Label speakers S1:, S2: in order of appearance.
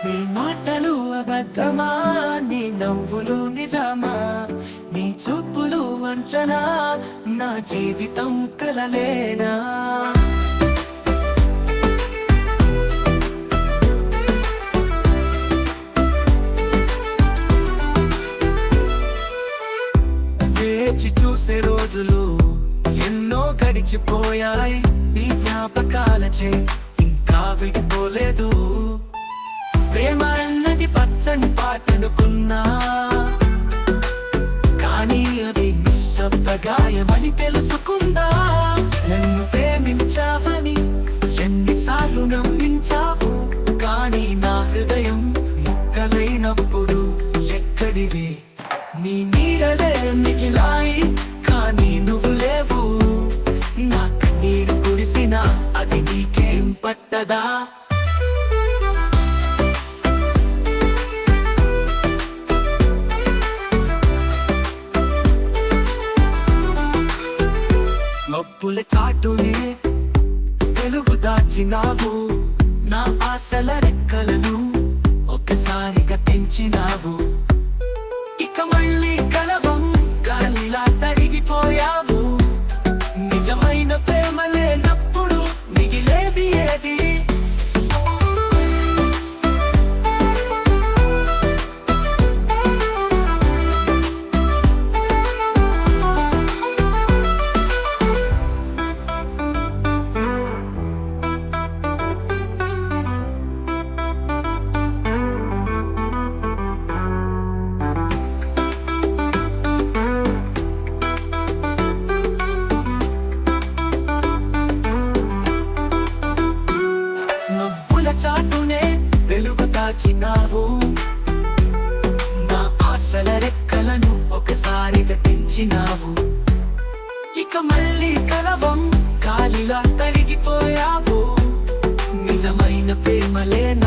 S1: నీ మాటలు అబద్ధమా, నీ నవ్వులు నిజమా, నీ చూపులు వంచనా, నా జీవితం కలలేనా? వేచి చూసే రోజులు ఎన్నో గడిచిపోయాయి, నీ జ్ఞాపకాలచే ఇంకా విడిపోలేదు. ప్రేమ అన్నది పచ్చని పాటనుకున్నా, కానీ అది నిశ్శబ్ద గాయమని తెలుసుకుందా. నన్ను ప్రేమించావని ఎన్నిసార్లు నమ్మించావు, కానీ నా హృదయం ముక్కలైనప్పుడు ఎక్కడివి? నీ నీడలే మిగిలాయి, కానీ నువ్వు లేవు. నా కన్నీరు కురిసినా అది నీకేం పట్టదా? మబ్బుల చాటునే వెలుగు దాచినావు, నా ఆశల రెక్కలను ఒక్కసారిగా తెంచినావు. ఇక మళ్ళీ కలవం గాలిలా తరిగిపోయావు. నిజమైన ప్రేమ లేనప్పుడు మిగిలేది ఏది? చాటునే వెలుగు దాచినావు, నా ఆశల రెక్కలను ఒకసారిగా తెంచినావు. ఇక మళ్ళీ కలవం గాలిలా తరిగిపోయావు. నిజమైన ప్రేమ లేన